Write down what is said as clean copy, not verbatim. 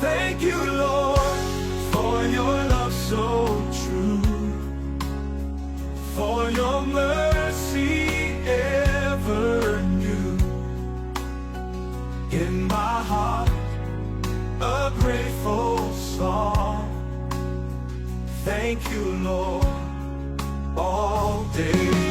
Thank you, Lord, for your love so true, for your mercy ever new. In my heart, a grateful song. Thank you, Lord, all day